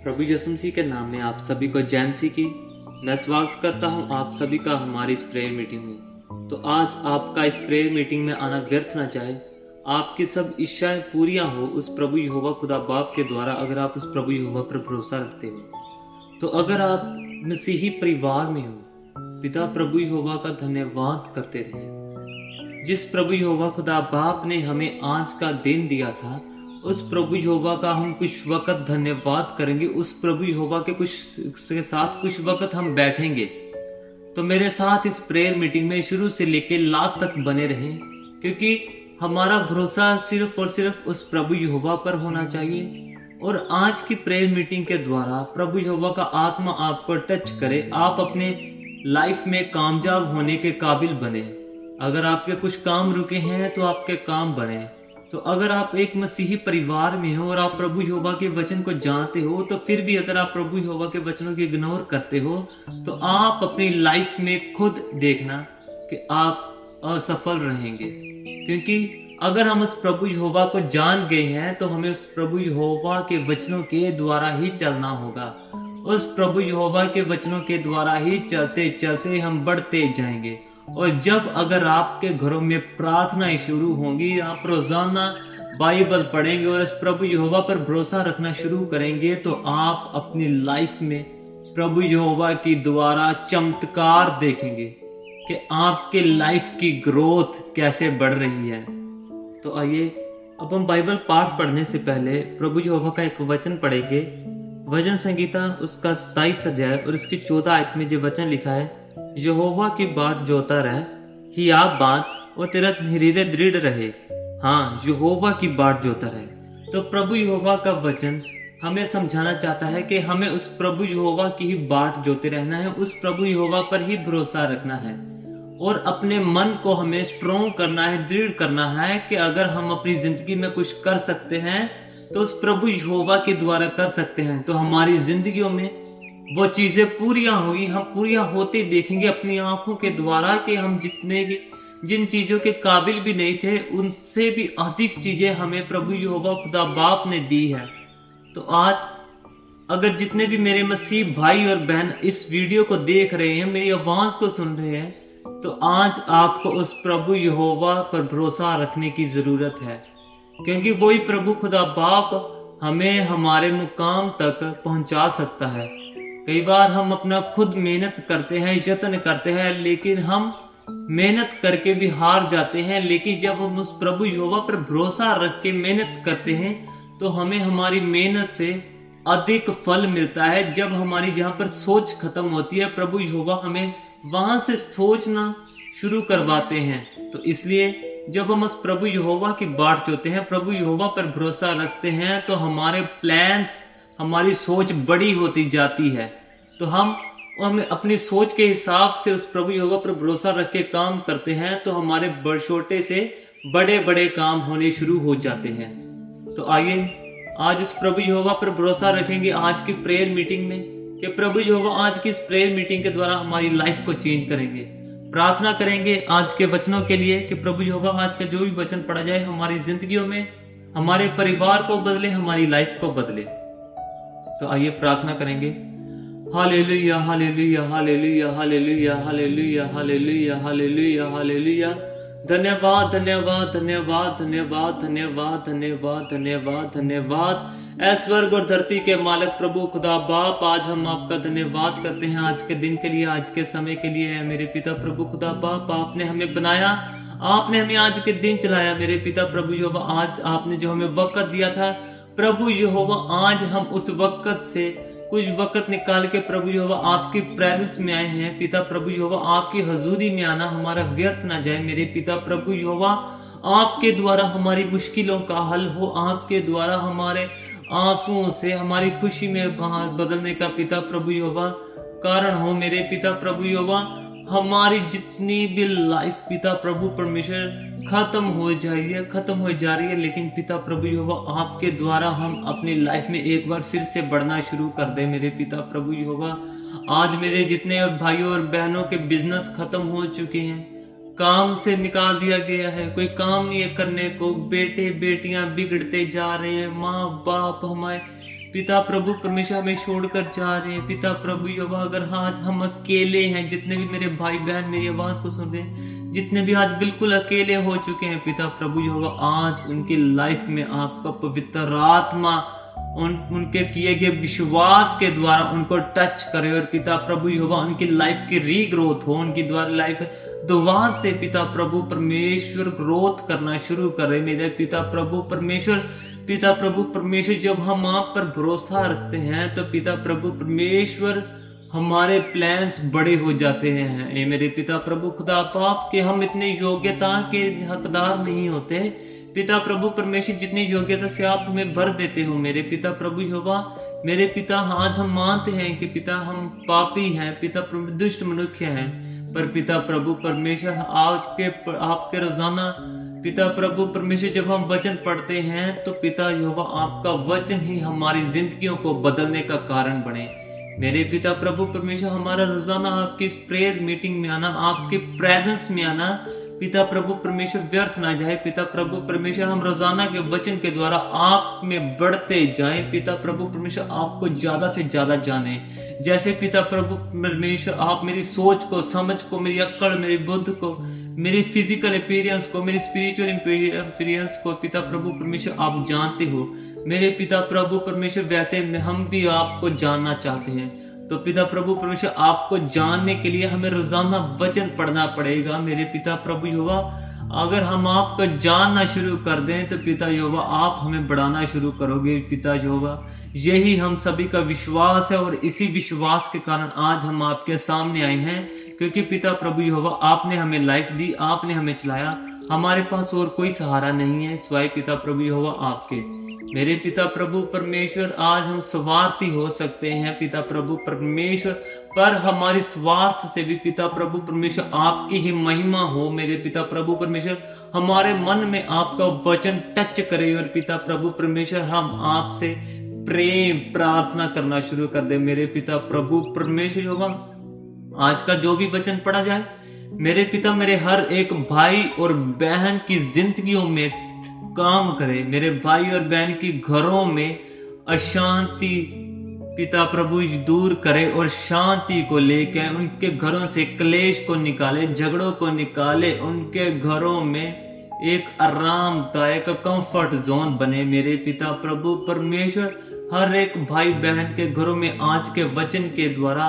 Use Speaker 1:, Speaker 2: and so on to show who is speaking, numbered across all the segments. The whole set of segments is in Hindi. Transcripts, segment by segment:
Speaker 1: प्रभु यीशु मसीह के नाम में आप सभी को जय मसीह की मैं स्वागत करता हूं आप सभी का हमारी इस प्रेयर मीटिंग में। तो आज आपका इस प्रेयर मीटिंग में आना व्यर्थ ना जाए, आपकी सब इच्छाएं पूरियां हो उस प्रभु यहोवा खुदा बाप के द्वारा, अगर आप उस प्रभु यहोवा पर भरोसा रखते हो। तो अगर आप मसीही परिवार में हो, पिता प्रभु यहोवा का धन्यवाद करते रहे। जिस प्रभु यहोवा खुदा बाप ने हमें आज का दिन दिया था, उस प्रभु यहोवा का हम कुछ वक्त धन्यवाद करेंगे। उस प्रभु यहोवा के साथ कुछ वक्त हम बैठेंगे। तो मेरे साथ इस प्रेयर मीटिंग में शुरू से लेकर लास्ट तक बने रहें, क्योंकि हमारा भरोसा सिर्फ और सिर्फ उस प्रभु यहोवा पर होना चाहिए। और आज की प्रेयर मीटिंग के द्वारा प्रभु यहोवा का आत्मा आपको टच करे, आप अपने लाइफ में कामयाब होने के काबिल बने। अगर आपके कुछ काम रुके हैं तो आपके काम बने। तो अगर आप एक मसीही परिवार में हो और आप प्रभु यहोवा के वचन को जानते हो, तो फिर भी अगर आप प्रभु यहोवा के वचनों को इग्नोर करते हो, तो आप अपनी लाइफ में खुद देखना कि आप असफल रहेंगे। क्योंकि अगर हम उस प्रभु यहोवा को जान गए हैं, तो हमें उस प्रभु यहोवा के वचनों के द्वारा ही चलना होगा। उस प्रभु यहोवा के वचनों के द्वारा ही चलते चलते हम बढ़ते जाएंगे। और जब अगर आपके घरों में प्रार्थनाएं शुरू होंगी, आप रोजाना बाइबल पढ़ेंगे और इस प्रभु यहोवा पर भरोसा रखना शुरू करेंगे, तो आप अपनी लाइफ में प्रभु यहोवा की द्वारा चमत्कार देखेंगे कि आपके लाइफ की ग्रोथ कैसे बढ़ रही है। तो आइए अब हम बाइबल पाठ पढ़ने से पहले प्रभु यहोवा का एक वचन पढ़ेंगे। भजन संगीता उसका 27 अध्याय और उसकी 14 आयत में जो वचन लिखा है, यहोवा की बाट जोता रह, ही आप बात और तेरा हृदय दृढ़ रहे। हाँ, यहोवा की बाट जोता रहे। तो प्रभु यहोवा का वचन हमें समझाना चाहता है कि हमें उस प्रभु यहोवा की ही बाट जोते रहना है, उस प्रभु यहोवा पर ही भरोसा रखना है और अपने मन को हमें स्ट्रोंग करना है, दृढ़ करना है कि अगर हम अपनी जिंदगी में कुछ कर सकते हैं तो उस प्रभु यहोवा के द्वारा कर सकते हैं। तो हमारी जिंदगियों में वो चीजें पूरियां होगी, हम पूरियां होते देखेंगे अपनी आंखों के द्वारा कि हम जिन चीजों के काबिल भी नहीं थे, उनसे भी अधिक चीजें हमें प्रभु यहोवा खुदा बाप ने दी है। तो आज अगर जितने भी मेरे मसीह भाई और बहन इस वीडियो को देख रहे हैं, मेरी आवाज को सुन रहे हैं, तो आज आपको उस प्रभु यहोवा पर भरोसा रखने की जरूरत है। क्योंकि वही प्रभु खुदा बाप हमें हमारे मुकाम तक पहुंचा सकता है। कई बार हम अपना खुद मेहनत करते हैं, यत्न करते हैं, लेकिन हम मेहनत करके भी हार जाते हैं। लेकिन जब हम उस प्रभु यहोवा पर भरोसा रख के मेहनत करते हैं, तो हमें हमारी मेहनत से अधिक फल मिलता है। जब हमारी जहाँ पर सोच खत्म होती है, प्रभु यहोवा हमें वहां से सोचना शुरू करवाते हैं। तो इसलिए जब हम उस प्रभु यहोवा की बाट जोते हैं, प्रभु यहोवा पर भरोसा रखते हैं, तो हमारे प्लान्स, हमारी सोच बड़ी होती जाती है। तो हमें अपनी सोच के हिसाब से उस प्रभु यहोवा पर भरोसा रख के काम करते हैं, तो हमारे छोटे से बड़े बड़े काम होने शुरू हो जाते हैं। तो आइए आज उस प्रभु यहोवा पर भरोसा रखेंगे आज की प्रेयर मीटिंग में, कि प्रभु यहोवा आज की इस प्रेयर मीटिंग के द्वारा हमारी लाइफ को चेंज करेंगे। प्रार्थना करेंगे आज के वचनों के लिए कि प्रभु यहोवा आज का जो भी वचन पढ़ा जाए हमारी जिंदगियों में, हमारे परिवार को बदले, हमारी लाइफ को बदले। तो आइए प्रार्थना करेंगे। Hallelujah hallelujah hallelujah hallelujah hallelujah hallelujah hallelujah hallelujah. धन्यवाद धन्यवाद धन्यवाद धन्यवाद धन्यवाद धन्यवाद धन्यवाद धन्यवाद। ऐ स्वर्ग और धरती के मालिक प्रभु खुदा बाप, आज हम आपका धन्यवाद करते हैं आज के दिन के लिए, आज के समय के लिए। है मेरे पिता प्रभु खुदा बाप, आपने हमें बनाया, आपने हमें आज के दिन चलाया। मेरे पिता प्रभु यहोवा, आज आपने जो हमें वक्त दिया था प्रभु यहोवा, आज हम उस वक्त से कुछ वक्त निकाल के प्रभु यहोवा आपकी प्रेजेंस में आए हैं। पिता प्रभु यहोवा, आपकी हजूरी में आना हमारा व्यर्थ ना जाए। मेरे पिता प्रभु यहोवा, आपके द्वारा हमारी मुश्किलों का हल हो, आपके द्वारा हमारे आंसुओं से हमारी खुशी में बदलने का पिता प्रभु यहोवा कारण हो। मेरे पिता प्रभु यहोवा, हमारी जितनी भी लाइफ पिता प्रभु परमेश्वर खत्म हो जा रही है, लेकिन पिता प्रभु यहोवा आपके द्वारा हम अपनी लाइफ में एक बार फिर से बढ़ना शुरू कर दे। मेरे पिता प्रभु यहोवा, आज मेरे जितने और भाइयों और बहनों के बिजनेस खत्म हो चुके हैं, काम से निकाल दिया गया है, कोई काम नहीं है करने को, बेटे बेटियां बिगड़ते जा रहे हैं, माँ बाप हमारे पिता प्रभु परमेश्वर हमें छोड़कर जा रहे हैं। पिता प्रभु यहोवा अगर आज हम अकेले हैं, जितने भी मेरे भाई बहन मेरी आवाज को सुन रहे हैं, जितने भी आज बिल्कुल अकेले हो चुके हैं, पिता प्रभु यहोवा आज उनकी लाइफ में आपका पवित्र आत्मा उनके किए गए विश्वास के द्वारा उनको टच करे और पिता प्रभु यहोवा उनकी लाइफ की रीग्रोथ हो, उनकी द्वारा लाइफ दोबारा से पिता प्रभु परमेश्वर ग्रोथ करना शुरू करे। मेरे पिता प्रभु परमेश्वर जब हम आप पर भरोसा रखते हैं तो पिता प्रभु परमेश्वर हमारे प्लान्स बड़े हो जाते हैं। ए मेरे पिता प्रभु खुदा पाप के हम इतने योग्यता के हकदार नहीं होते। पिता प्रभु परमेश्वर जितनी योग्यता से आप हमें भर देते हो मेरे पिता प्रभु यहोवा। मेरे पिता आज हम मानते हैं कि पिता हम पापी हैं, पिता प्रभु दुष्ट मनुष्य हैं, पर पिता प्रभु परमेश्वर आपके रोजाना पिता प्रभु परमेश्वर जब हम वचन पढ़ते हैं तो पिता यहोवा आपका वचन ही हमारी जिंदगियों को बदलने का कारण बने। मेरे पिता प्रभु परमेश्वर हमारा रोजाना आपकी इस प्रेयर मीटिंग में आना, आपके प्रेजेंस में आना पिता प्रभु परमेश्वर व्यर्थ ना जाए। पिता प्रभु परमेश्वर हम रोजाना के वचन के द्वारा आप में बढ़ते जाएं। पिता प्रभु परमेश्वर आपको ज्यादा से ज्यादा जाने। जैसे पिता प्रभु परमेश्वर आप मेरी सोच को, समझ को, मेरी अक्ल, मेरी बुद्ध को, मेरी फिजिकल अपीयरेंस को, मेरी स्पिरिचुअल अपीयरेंस को पिता प्रभु परमेश्वर आप जानते हो। मेरे पिता प्रभु परमेश्वर वैसे हम भी आपको जानना चाहते हैं। तो पिता प्रभु परमेश्वर आपको जानने के लिए हमें रोजाना वचन पढ़ना पड़ेगा। मेरे पिता प्रभु यहोवा अगर हम आपको जानना शुरू कर दें तो पिता यहोवा आप हमें बढ़ाना शुरू करोगे। पिता यहोवा यही हम सभी का विश्वास है और इसी विश्वास के कारण आज हम आपके सामने आए हैं, क्योंकि पिता प्रभु यहोवा आपने हमें लाइफ दी, आपने हमें चलाया। हमारे पास और कोई सहारा नहीं है सिवाय पिता प्रभु यहोवा आपके। मेरे पिता प्रभु परमेश्वर आज हम स्वार्थी हो सकते हैं पिता प्रभु परमेश्वर, पर हमारी स्वार्थ से भी पिता प्रभु परमेश्वर आपकी ही महिमा हो। मेरे पिता प्रभु परमेश्वर हमारे मन में आपका वचन टच करे और पिता प्रभु परमेश्वर हम आपसे प्रेम प्रार्थना करना शुरू कर दे। मेरे पिता प्रभु परमेश्वर होगा आज का जो भी वचन पढ़ा जाए मेरे पिता मेरे हर एक भाई और बहन की जिंदगियों में काम करे। मेरे भाई और बहन की घरों में अशांति पिता प्रभु दूर करे और शांति को लेकर उनके घरों से क्लेश को निकाले, झगड़ों को निकाले, उनके घरों में एक आरामदायक कंफर्ट जोन बने। मेरे पिता प्रभु परमेश्वर हर एक भाई बहन के घरों में आज के वचन के द्वारा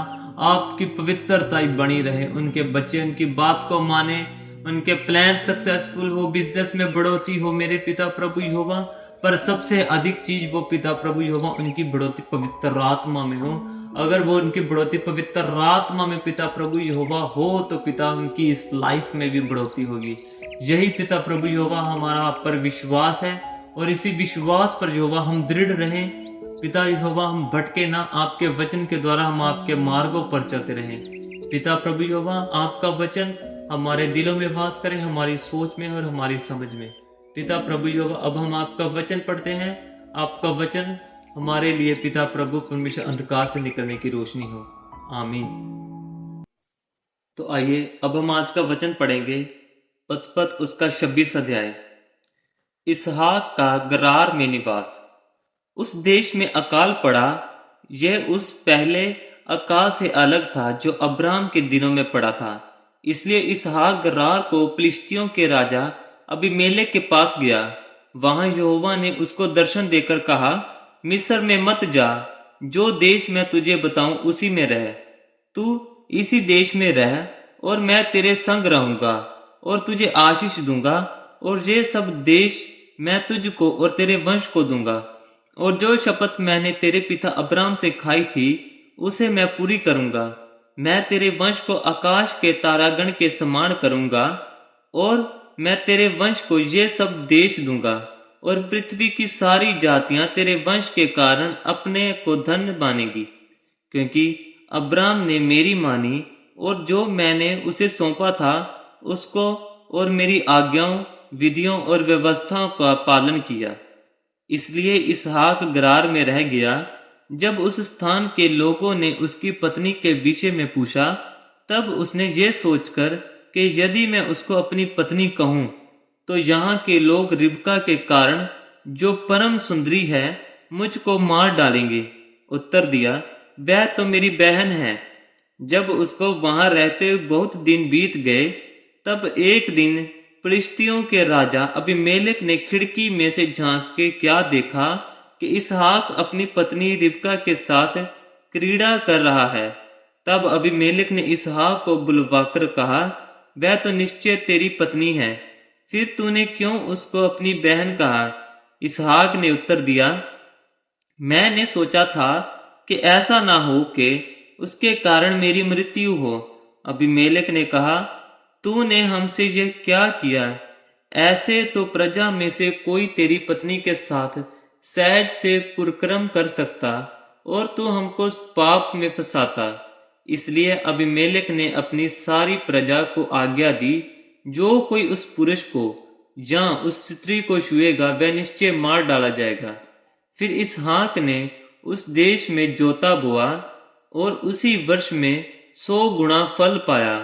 Speaker 1: आपकी पवित्रता बनी रहे। उनके बच्चे उनकी बात को माने, उनके प्लान सक्सेसफुल हो, बिजनेस में बढ़ोतरी हो मेरे पिता प्रभु यहोवा। पर सबसे अधिक चीज वो पिता प्रभु यहोवा उनकी बढ़ोतरी पवित्र आत्मा में हो। अगर वो उनकी बढ़ोतरी पवित्र आत्मा में पिता प्रभु यहोवा हो तो पिता उनकी इस लाइफ में भी बढ़ोतरी होगी। यही पिता प्रभु यहोवा हमारा आप पर विश्वास है और इसी विश्वास पर यहोवा हम दृढ़ रहें। पिता यहोवा हम भटके ना, आपके वचन के द्वारा हम आपके मार्गों पर चलते रहें। पिता प्रभु यहोवा आपका वचन हमारे दिलों में वास करे, हमारी सोच में और हमारी समझ में। पिता प्रभु यहोवा अब हम आपका वचन पढ़ते हैं। आपका वचन हमारे लिए पिता प्रभु परमेश्वर अंधकार से निकलने की रोशनी हो। आमीन। तो आइए अब हम आज का वचन पढ़ेंगे। पत उसका 26 अध्याय। इसहाक का गरार में निवास। उस देश में अकाल पड़ा। यह उस पहले अकाल से अलग था जो अब्राम के दिनों में पड़ा था। इसलिए इसहाक गरार को फिलिस्तियों के राजा अबीमेलेक के पास गया। वहां यहोवा ने उसको दर्शन देकर कहा, मिस्र में मत जा, जो देश मैं तुझे बताऊं उसी में रह। तू इसी देश में रह और मैं तेरे संग रहूंगा और तुझे आशीष दूंगा, और ये सब देश मैं तुझको और तेरे वंश को दूंगा। और जो शपथ मैंने तेरे पिता अब्राम से खाई थी उसे मैं पूरी करूंगा। मैं तेरे वंश को आकाश के तारागण के समान करूंगा, और मैं तेरे वंश को ये सब देश दूंगा, और पृथ्वी की सारी जातियां तेरे वंश के कारण अपने को धन्य मानेगी, क्योंकि अब्राम ने मेरी मानी और जो मैंने उसे सौंपा था उसको और मेरी आज्ञाओं, विधियों और व्यवस्थाओं का पालन किया। इसलिए इसहाक गरार में रह गया। जब उस स्थान के लोगों ने उसकी पत्नी के विषय में पूछा, तब उसने ये सोचकर कि यदि मैं उसको अपनी पत्नी कहूं तो यहाँ के लोग रिबका के कारण जो परम सुंदरी है मुझको मार डालेंगे। उत्तर दिया, वह तो मेरी बहन है। जब उसको वहां रहते बहुत दिन बीत गए, तब एक दिन फिलिस्तियों के राजा अबीमेलेक ने खिड़की में से झांक के क्या देखा कि इसहाक अपनी पत्नी रिबका के साथ क्रीड़ा कर रहा है। तब अबीमेलेक ने इसहाक को बुलवाकर कहा, वह तो निश्चय तेरी पत्नी है, फिर तूने क्यों उसको अपनी बहन कहा? इसहाक ने उत्तर दिया, मैंने सोचा था कि ऐसा ना हो कि उसके कारण मेरी मृत्यु हो। अबीमेलेक ने कहा, तूने हमसे यह क्या किया? ऐसे तो प्रजा में से कोई तेरी पत्नी के साथ सहज से कुकर्म कर सकता और तू हमको पाप में फंसाता। इसलिए अबीमेलेक ने अपनी सारी प्रजा को आज्ञा दी, जो कोई उस पुरुष को या उस स्त्री को छुएगा वह निश्चय मार डाला जाएगा। फिर इसहाक ने उस देश में जोता बोआ और उसी वर्ष में 100 गुना फल पाया,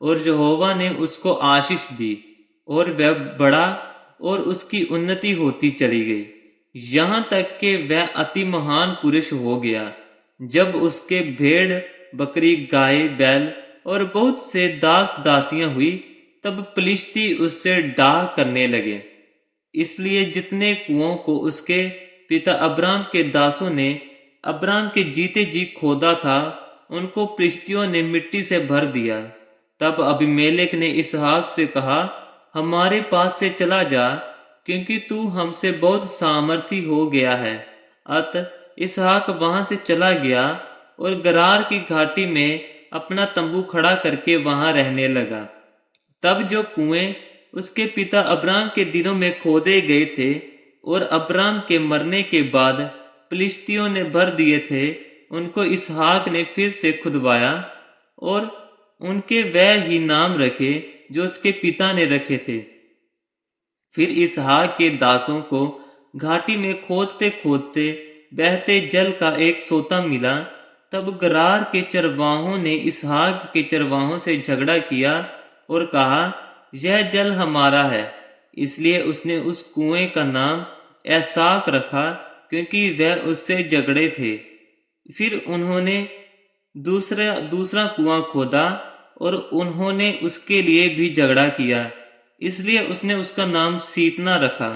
Speaker 1: और यहोवा ने उसको आशीष दी और वह बढ़ा और उसकी उन्नति होती चली गई, यहाँ तक कि वह अति महान पुरुष हो गया। जब उसके भेड़ बकरी गाय बैल और बहुत से दास दासियां हुई, तब फिलिस्ती उससे डाह करने लगे। इसलिए जितने कुओं को उसके पिता अब्राम के दासों ने अब्राम के जीते जी खोदा था, उनको फिलिस्तियों ने मिट्टी से भर दिया। तब अबीमेलेक ने इसहाक से कहा, हमारे पास से चला जा, क्योंकि तू हमसे बहुत सामर्थी हो गया है। अतः इसहाक वहां से चला गया और गरार की घाटी में अपना तंबू खड़ा करके वहां रहने लगा। तब जो कुएं उसके पिता अब्राम के दिनों में खोदे गए थे और अब्राम के मरने के बाद फिलिस्तियों ने भर दिए थे, उनको इसहाक ने फिर से खुदवाया और उनके वह ही नाम रखे जो उसके पिता ने रखे थे। फिर इसहाक के दासों को घाटी में खोदते खोदते बहते जल का एक सोता मिला। तब गरार के चरवाहों ने इसहाक के चरवाहों से झगड़ा किया और कहा, यह जल हमारा है। इसलिए उसने उस कुएं का नाम एसाक रखा, क्योंकि वह उससे झगड़े थे। फिर उन्होंने दूसरा कुआं खोदा और उन्होंने उसके लिए भी झगड़ा किया, इसलिए उसने उसका नाम सीतना रखा।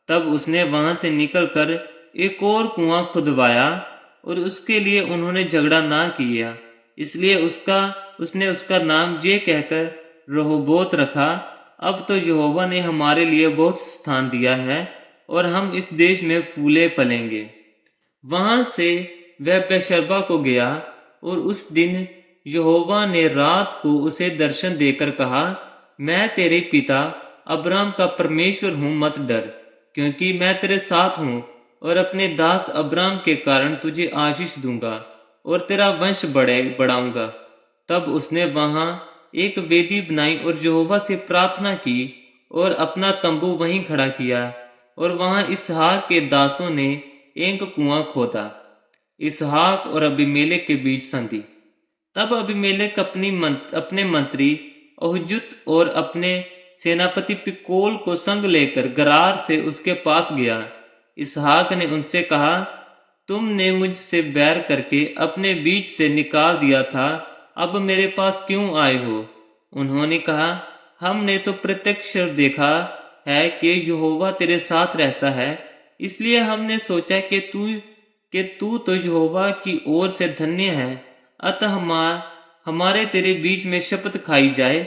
Speaker 1: तब उसने वहां से निकलकर एक और कुआं खुदवाया और उसके लिए उन्होंने झगड़ा ना किया, इसलिए उसने उसका नाम ये कहकर रहोबोत रखा, अब तो यहोवा ने हमारे लिए बहुत स्थान दिया है और हम इस देश में फूले फलेंगे। वहां से वह बेशर्बा को गया और उस दिन यहोवा ने रात को उसे दर्शन देकर कहा, मैं तेरे पिता अब्राम का परमेश्वर हूं, मत डर, क्योंकि मैं तेरे साथ हूं और अपने दास अब्राम के कारण तुझे आशीष दूंगा और तेरा वंश बढ़ाऊंगा। तब उसने वहां एक वेदी बनाई और यहोवा से प्रार्थना की और अपना तंबू वहीं खड़ा किया, और वहां इसहाक के दासों ने एक कुआं खोदा। इसहाक और अबीमेलेक के बीच संधि। तब अबीमेलेक अपने मंत्री अहुजुत और अपने सेनापति पिकोल को संग लेकर गरार से उसके पास गया। इसहाक ने उनसे कहा, तुमने मुझसे बैर करके अपने बीच से निकाल दिया था, अब मेरे पास क्यों आए हो? उन्होंने कहा, हमने तो प्रत्यक्ष देखा है कि यहोवा तेरे साथ रहता है, इसलिए हमने सोचा कि तू तो यहोवा की ओर से धन्य है। अतः हमारे तेरे बीच में शपथ खाई जाए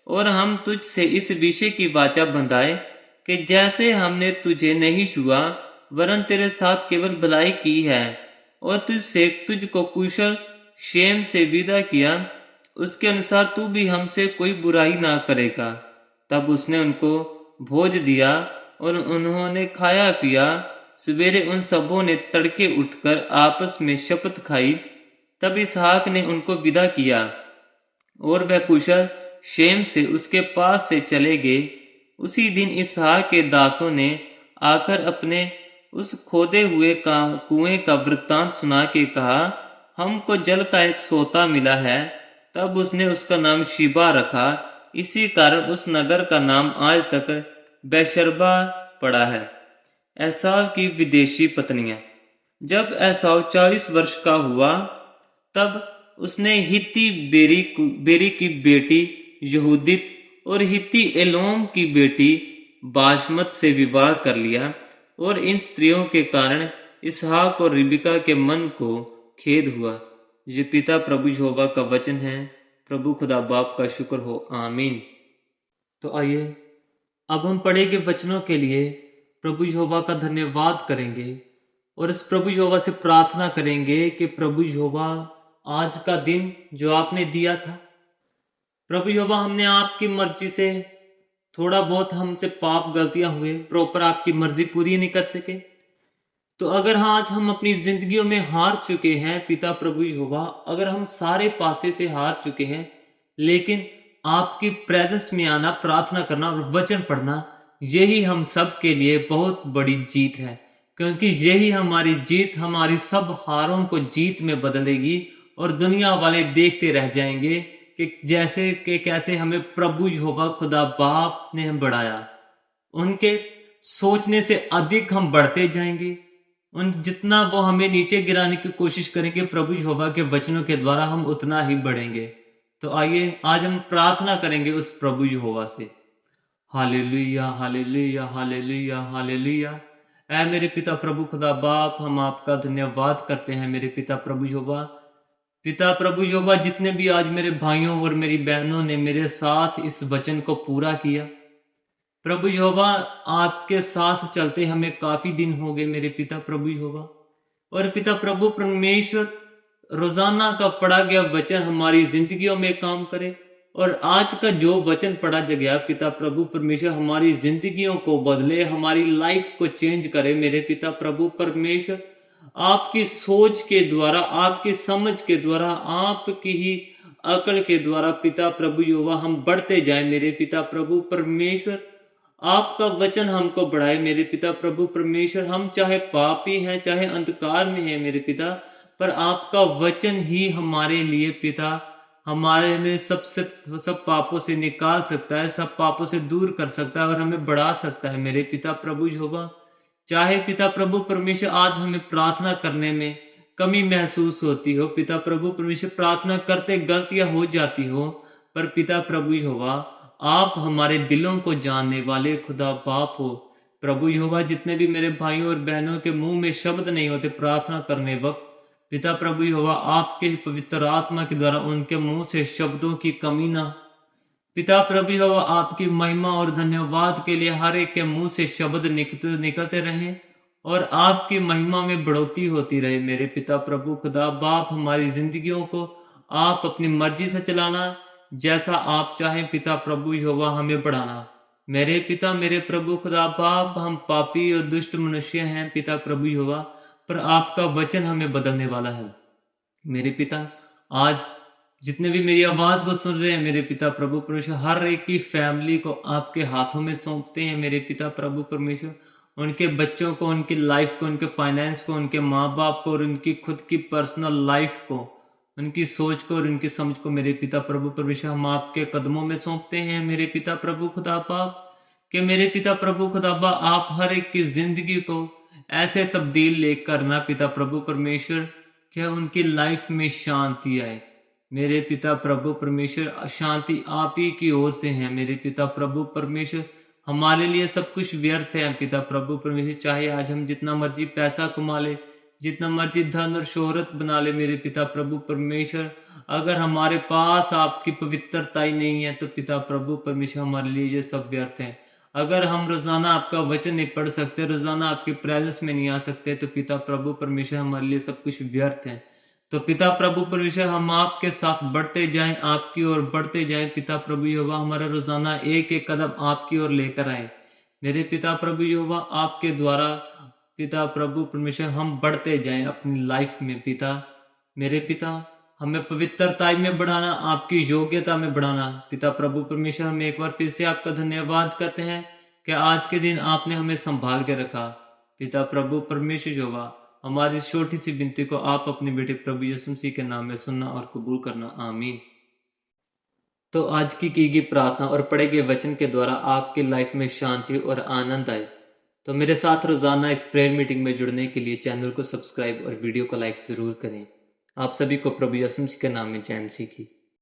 Speaker 1: और हम तुझसे इस विषय की वाचा बंधाए कि जैसे हमने तुझे नहीं छुआ वरन तेरे साथ केवल भलाई की है और तुझको कुशल क्षेम से विदा किया, उसके अनुसार तू भी हमसे कोई बुराई ना करेगा। तब उसने उनको भोज दिया और उन्होंने खाया पिया। सवेरे उन सबों ने तड़के उठकर आपस में शपथ खाई। तब इसहाक ने उनको विदा किया और वह कुशल क्षेम से उसके पास से चले गए। उसी दिन इसहाक के दासों ने आकर अपने उस खोदे हुए कुएं का वृत्तांत सुना के कहा, हमको जल का एक सोता मिला है। तब उसने उसका नाम शिबा रखा। इसी कारण उस नगर का नाम आज तक बेशर्बा पड़ा है। एसाव की विदेशी पत्नियां। जब एसाव 40 वर्ष का हुआ तब उसने हित्ती बेरी की बेटी यहूदित और हित्ती एलोम की बेटी बाशमत से विवाह कर लिया, और इन स्त्रियों के कारण इसहाक और रिबिका के मन को खेद हुआ। ये पिता प्रभु यहोवा का वचन है। प्रभु खुदा बाप का शुक्र हो, आमीन। तो आइए अब हम पढ़े गए वचनों के लिए प्रभु यहोवा का धन्यवाद करेंगे और इस प्रभु यहोवा से प्रार्थना करेंगे कि प्रभु यहोवा आज का दिन जो आपने दिया था, प्रभु यहोवा हमने आपकी मर्जी से थोड़ा बहुत हमसे पाप गलतियां हुए, प्रॉपर आपकी मर्जी पूरी नहीं कर सके, तो अगर आज हम अपनी जिंदगियों में हार चुके हैं पिता प्रभु यहोवा, अगर हम सारे पासे से हार चुके हैं, लेकिन आपकी प्रेजेंस में आना, प्रार्थना करना और वचन पढ़ना, यही हम सब के लिए बहुत बड़ी जीत है, क्योंकि यही हमारी जीत हमारी सब हारों को जीत में बदलेगी और दुनिया वाले देखते रह जाएंगे कि जैसे कि कैसे हमें प्रभु यहोवा खुदा बाप ने बढ़ाया। उनके सोचने से अधिक हम बढ़ते जाएंगे। उन जितना वो हमें नीचे गिराने की कोशिश करेंगे, प्रभु यहोवा के वचनों के द्वारा हम उतना ही बढ़ेंगे। तो आइए आज हम प्रार्थना करेंगे उस प्रभु यहोवा से। Hallelujah hallelujah hallelujah hallelujah. ऐ मेरे पिता प्रभु खुदा बाप, हम आपका धन्यवाद करते हैं मेरे पिता प्रभु यहोवा। पिता प्रभु यहोवा, जितने भी आज मेरे भाइयों और मेरी बहनों ने मेरे साथ इस वचन को पूरा किया, प्रभु यहोवा आपके साथ चलते हमें काफी दिन हो गए मेरे पिता प्रभु यहोवा। और पिता प्रभु परमेश्वर, रोजाना का पढ़ा गया वचन हमारी जिंदगियों में काम करे, और आज का जो वचन पढ़ा गया पिता प्रभु परमेश्वर हमारी जिंदगियों को बदले, हमारी लाइफ को चेंज करे मेरे पिता प्रभु परमेश्वर। आपकी सोच के द्वारा, आपकी समझ के द्वारा, आपकी ही अकल के द्वारा पिता प्रभु यहोवा हम बढ़ते जाए मेरे पिता प्रभु परमेश्वर। आपका वचन हमको बढ़ाए मेरे पिता प्रभु परमेश्वर। हम चाहे पापी हैं, चाहे अंधकार में हैं मेरे पिता, पर आपका वचन ही हमारे लिए पिता, हमारे में सब पापों से निकाल सकता है, सब पापों से दूर कर सकता है और हमें बढ़ा सकता है मेरे पिता प्रभु यहोवा। चाहे पिता प्रभु परमेश्वर आज हमें प्रार्थना करने में कमी महसूस होती हो, पिता प्रभु परमेश्वर प्रार्थना करते गलतियां हो जाती हो, पर पिता प्रभु यहोवा आप हमारे दिलों को जानने वाले खुदा बाप हो। प्रभु यहोवा, जितने भी मेरे भाइयों और बहनों के मुंह में शब्द नहीं होते प्रार्थना करने वक्त, पिता प्रभु यहोवा आपके पवित्र आत्मा के द्वारा उनके मुंह से शब्दों की कमी ना, पिता प्रभु यहोवा आपकी महिमा और धन्यवाद के लिए हर एक के मुंह से शब्द निकलते रहें और आपकी महिमा में बढ़ोतरी होती रहे मेरे पिता प्रभु खुदा बाप। हमारी जिंदगियों को आप अपनी मर्जी से चलाना, जैसा आप चाहें पिता प्रभु यहोवा हमें बढ़ाना मेरे पिता मेरे प्रभु खुदा बाप। हम पापी और दुष्ट मनुष्य हैं पिता प्रभु यहोवा, पर आपका वचन हमें बदलने वाला है मेरे पिता। आज जितने भी मेरी आवाज को सुन रहे हैं मेरे पिता प्रभु परमेश्वर, हर एक की फैमिली को आपके हाथों में सौंपते हैं मेरे पिता प्रभु परमेश्वर। उनके बच्चों को, उनकी लाइफ को, उनके फाइनेंस को, उनके माँ बाप को और उनकी खुद की पर्सनल लाइफ को, उनकी सोच को और उनकी समझ को मेरे पिता प्रभु परमेश्वर हम आपके कदमों में सौंपते हैं मेरे पिता प्रभु खुदा बाप। कि मेरे पिता प्रभु खुदा बाप आप हर एक की जिंदगी को ऐसे तब्दील लेकर ना पिता प्रभु परमेश्वर, क्या उनकी लाइफ में शांति आए मेरे पिता प्रभु परमेश्वर। शांति आप ही की ओर से है मेरे पिता प्रभु परमेश्वर। हमारे लिए सब कुछ व्यर्थ है पिता प्रभु परमेश्वर, चाहे आज हम जितना मर्जी पैसा कमा ले, जितना मर्जी धन और शोहरत बना ले मेरे पिता प्रभु परमेश्वर, अगर हमारे पास आपकी पवित्रता ही नहीं है तो पिता प्रभु परमेश्वर हमारे लिए ये सब व्यर्थ है। अगर हम रोजाना आपका वचन नहीं पढ़ सकते, रोजाना आपकी प्रेजेंस में नहीं आ सकते, तो पिता प्रभु परमेश्वर हमारे लिए सब कुछ व्यर्थ है। तो पिता प्रभु परमेश्वर हम आपके साथ बढ़ते जाएं, आपकी ओर बढ़ते जाएं पिता प्रभु यहोवा। हमारा रोजाना एक एक कदम आपकी ओर लेकर आए मेरे पिता प्रभु यहोवा। आपके द्वारा पिता प्रभु परमेश्वर हम बढ़ते जाएं अपनी लाइफ में पिता मेरे पिता। हमें पवित्रता में बढ़ाना, आपकी योग्यता में बढ़ाना पिता प्रभु परमेश्वर। हम एक बार फिर से आपका धन्यवाद करते हैं कि आज के दिन आपने हमें संभाल के रखा पिता प्रभु परमेश्वर यहोवा। हमारी छोटी सी विनती को आप अपने बेटे प्रभु यीशु मसीह के नाम में सुनना और कबूल करना, आमीन। तो आज की गई प्रार्थना और पढ़े गए वचन के द्वारा आपकी लाइफ में शांति और आनंद आए। तो मेरे साथ रोज़ाना इस प्रेयर मीटिंग में जुड़ने के लिए चैनल को सब्सक्राइब और वीडियो को लाइक ज़रूर करें। आप सभी को प्रभु यीशु मसीह के नाम में जय मसीह की।